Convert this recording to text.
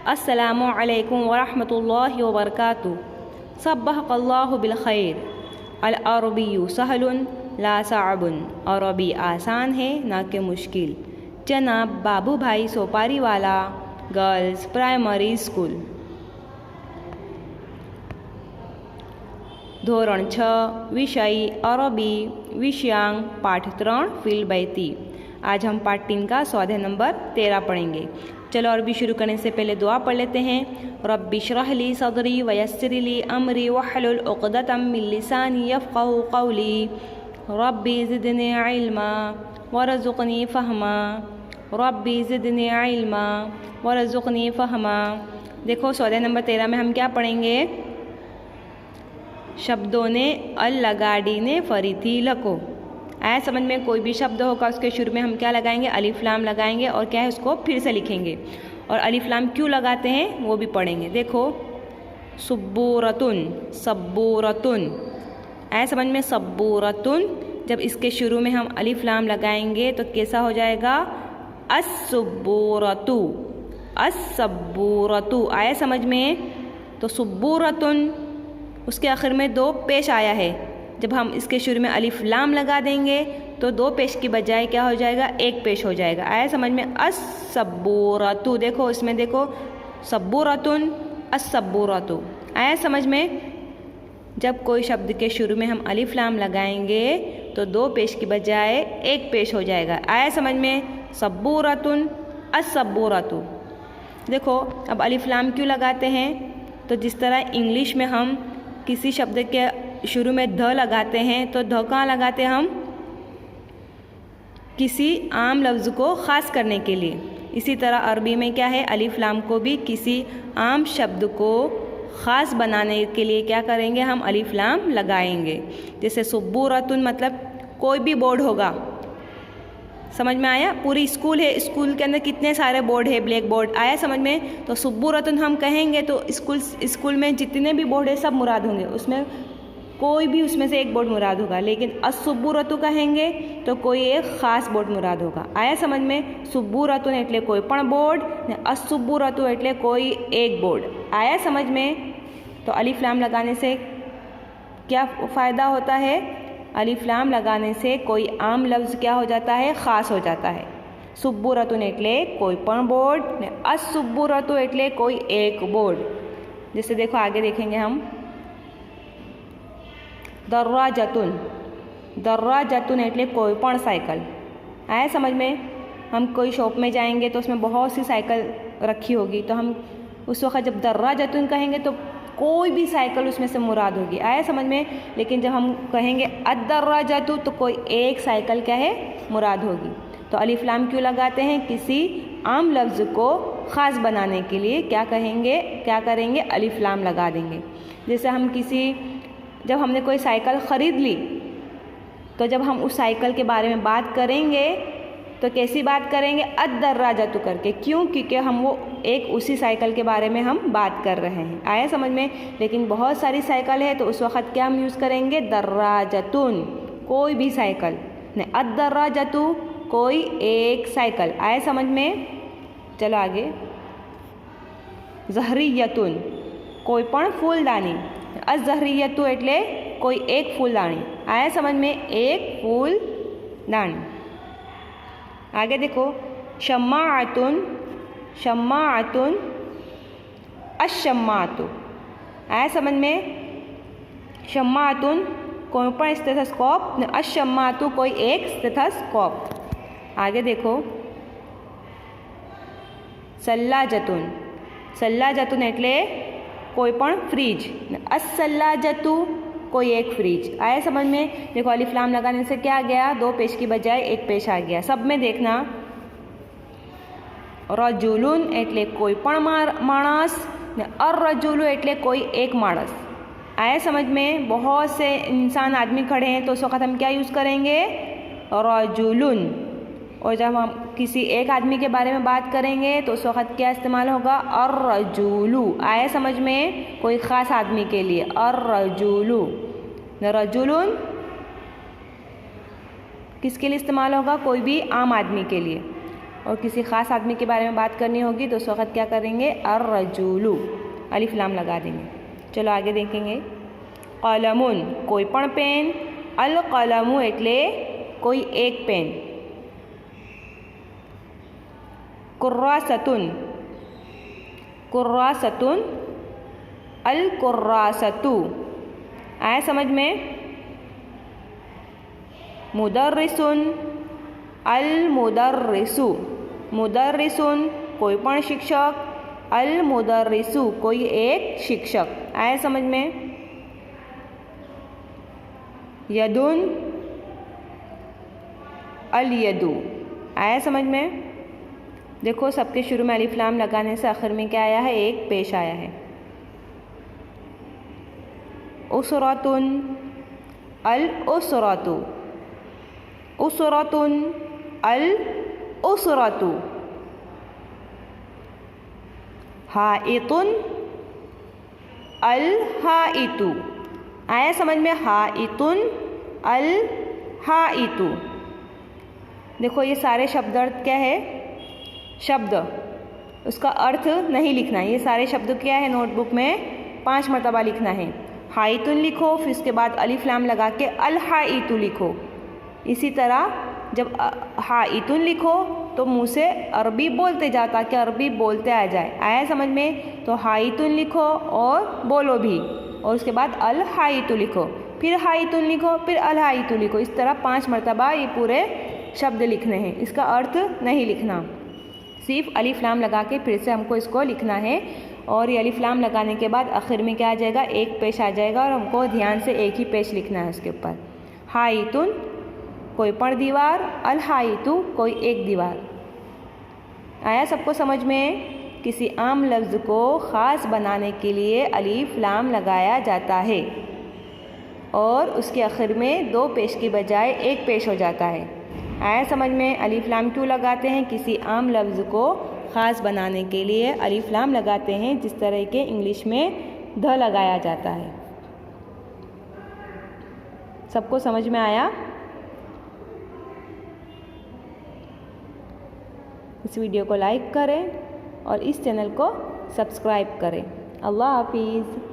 अस्सलामु अलैकुम वरहमतुल्लाहि वबरकातुहू। सब्बहकल्लाहु बिल खैर। अल अरबिय्यु सहलुन ला सअबुन। अरबी आसान है ना कि मुश्किल। जनाब बाबू भाई सोपारी वाला गर्ल्स प्राइमरी स्कूल। धोरण 6 विषय अरबी विषयांक पाठ 3 फिल बैती। आज हम पाठ 3 का स्वाध्याय नंबर 13 पढ़ेंगे। चलो अरबी शुरू करने से पहले दुआ पढ़ लेते हैं। रब्बि इश्रह ली सदरी वयस्सिर ली अमरी वहलुल उक़दतम मिन लिसानी यफ़क़हू क़ौली। रब्बि ज़िदनी इल्मा वरज़ुक़नी फ़हमा। रब्बि ज़िदनी इल्मा वरज़ुक़नी फ़हमा। देखो स्वाध्याय नंबर 13 में हम क्या पढ़ेंगे। शब्दों ने अल लगाड़ी ने फरी थी लको। आया समझ में। कोई भी शब्द होगा उसके शुरू में हम क्या लगाएंगे, अलिफ लाम लगाएंगे और क्या है उसको फिर से लिखेंगे। और अलिफ लाम क्यों लगाते हैं वो भी पढ़ेंगे। देखो सुब्बूरतुन सब्बूरतुन। आया समझ में। सब्बूरतुन जब इसके शुरू में हम अलिफ लाम लगाएंगे तो कैसा हो जाएगा, अस्सुब्बूरतु अस्सब्बूरतु। आया समझ में। तो सुब्बूरतुन उसके आखिर में 2 पेश आया है। जब हम इसके शुरू में अलिफ लाम लगा देंगे तो 2 पेश की बजाय क्या हो जाएगा, 1 पेश हो जाएगा। आया समझ में। अस्सब्बूरतु। देखो इसमें देखो सब्बूरतुन अस्सब्बूरतु। आया समझ में। जब कोई शब्द के शुरू में हम अलिफ लाम लगाएंगे तो 2 पेश की बजाय 1 पेश हो जाएगा। आया समझ में। सब्बूरतुन अस्सब्बूरतु। देखो अब अलिफ लाम क्यों लगाते हैं, तो जिस तरह इंग्लिश में हम किसी शब्द के शुरू में ध लगाते हैं तो ध कहाँ लगाते हैं हम, किसी आम लफ्ज़ को ख़ास करने के लिए। इसी तरह अरबी में क्या है, अलिफ लाम को भी किसी आम शब्द को ख़ास बनाने के लिए क्या करेंगे, हम अलिफ लाम लगाएंगे। जैसे सुब्बूरतुन मतलब कोई भी बोर्ड होगा। समझ में आया। पूरी स्कूल है, स्कूल के अंदर कितने सारे बोर्ड है, ब्लैक बोर्ड। आया समझ में। तो सुब्बूरतुन हम कहेंगे तो स्कूल में जितने भी बोर्ड है सब मुराद होंगे, उसमें कोई भी उसमें से एक बोर्ड मुराद होगा। लेकिन अस्सुब्बूरतु कहेंगे तो कोई एक ख़ास बोर्ड मुराद होगा। आया समझ में। सुब्बूरतुन एटले कोई पण बोर्ड ने अस्सुब्बूरतु एटले कोई एक बोर्ड। आया समझ में। तो अलिफ लाम लगाने से क्या फ़ायदा होता है, अलिफ लाम लगाने से कोई आम लफ्ज़ क्या हो जाता है, ख़ास हो जाता है। सुब्बूरतुन एटले कोई पण बोर्ड ने अस्सुब्बूरतु एटले कोई एक बोर्ड। जैसे देखो आगे देखेंगे हम। दर्राजतुन दर्राजतुन एटले कोई पण साइकिल। आया समझ में। हम कोई शॉप में जाएंगे तो उसमें बहुत सी साइकिल रखी होगी, तो हम उस वक़्त जब दर्राजतुन कहेंगे तो कोई भी साइकिल उसमें से मुराद होगी। आया समझ में। लेकिन जब हम कहेंगे अद्दर्राजतु तो कोई एक साइकिल क्या है, मुराद होगी। तो अलिफ लाम क्यों लगाते हैं, किसी आम लफ्ज़ को ख़ास बनाने के लिए क्या करेंगे, अलिफ लाम लगा देंगे। जैसे हम जब हमने कोई साइकिल ख़रीद ली तो जब हम उस साइकिल के बारे में बात करेंगे तो कैसी बात करेंगे, अद्दर्राजतु करके। क्यों, क्योंकि हम वो एक उसी साइकिल के बारे में हम बात कर रहे हैं। आया समझ में। लेकिन बहुत सारी साइकिल है तो उस वक़्त क्या हम यूज़ करेंगे, दर्राजतुन कोई भी साइकिल ने अद्दर्राजतु कोई एक साइकिल। आया समझ में। चलो आगे। ज़हरियतुन कोई पण फूलदानी। अज़हरियतु एटले कोई एक फूलदानी। आया समझ में। एक फूलदानी। आगे देखो शम्माअतुन शम्माअतुन अश्शम्माअतु। आया समझ में। शम्माअतुन कोई पण स्टेथोस्कोप, अश्शम्माअतु कोई एक स्टेथोस्कोप। आगे देखो सल्लाजतुन सल्लाजतुन एटले कोई पण फ्रीज। अस्सल्लाजतु कोई एक फ्रीज। आया समझ में। देखो अलिफ लाम लगाने से क्या आ गया, 2 पेश की बजाय 1 पेश आ गया। सब में देखना। रजुलुन एटले कोई पण माणस ने अर्रजुलु एटले कोई एक माणस। आया समझ में। बहुत से इंसान आदमी खड़े हैं तो उस वक़्त हम क्या यूज़ करेंगे, रजुलुन। और जब हम किसी एक आदमी के बारे में बात करेंगे तो उस वक़्त क्या इस्तेमाल होगा, अर्रजुलु। आया समझ में। कोई ख़ास आदमी के लिए अर्रजुलु। रजुलुन किसके लिए इस्तेमाल होगा, कोई भी आम आदमी के लिए। और किसी ख़ास आदमी के बारे में बात करनी होगी तो उस वक़्त क्या करेंगे, अर्रजुलु, अलिफ लाम लगा देंगे। चलो आगे देखेंगे। कलमुन कोई पण पेन, अल कलमु एटले कोई एक पेन। कुर्रासतुन, कुर्रासतुन, अल कुर्रासतु, आया समझ में। मुदर्रिसुन, अल मुदर्रिसु, मुदर्रिसुन कोई पण शिक्षक, अल मुदर्रिसु कोई एक शिक्षक, आया समझ में। यदुन, अल यदु, आया समझ में। देखो सबके शुरू में अलिफ लाम लगाने से आखिर में क्या आया है, एक पेश आया है। उसरतुन, अल उसरतु, उसरतुन, अल उसरतु। हाइतुन, अल हाइतु, आया समझ में। हाइतुन, अल हाइतु। देखो ये सारे शब्द अर्थ क्या है, शब्द, उसका अर्थ नहीं लिखना है। ये सारे शब्द क्या है, नोटबुक में 5 मरतबा लिखना है। हाइतुन लिखो, फिर उसके बाद अलिफ लाम लगा के अल हाइतु लिखो। इसी तरह जब हाइतुन लिखो तो मुँह से अरबी बोलते जाओ ताकि अरबी बोलते आ जाए, आया समझ में। तो हाइतुन लिखो और बोलो भी, और उसके बाद अल हाइतु लिखो, फिर हाइतुन लिखो, फिर अल हाइतु लिखो। इस तरह 5 मरतबा ये पूरे शब्द लिखने हैं, इसका अर्थ नहीं लिखना, सिर्फ अलिफ लाम लगा के फिर से हमको इसको लिखना है। और ये अलिफ लाम लगाने के बाद आखिर में क्या आ जाएगा, एक पेश आ जाएगा और हमको ध्यान से एक ही पेश लिखना है उसके ऊपर। हाइतुन कोई पण दीवार, अल हाइतु कोई एक दीवार, आया सबको समझ में। किसी आम लफ्ज़ को ख़ास बनाने के लिए अलिफ लाम लगाया जाता है और उसके आखिर में 2 पेश की बजाय एक पेश हो जाता है, आया समझ में। अलिफ लाम क्यों लगाते हैं, किसी आम लफ्ज़ को ख़ास बनाने के लिए अलिफ लाम लगाते हैं, जिस तरह के इंग्लिश में ध लगाया जाता है। सबको समझ में आया। इस वीडियो को लाइक करें और इस चैनल को सब्सक्राइब करें। अल्लाह हाफिज़।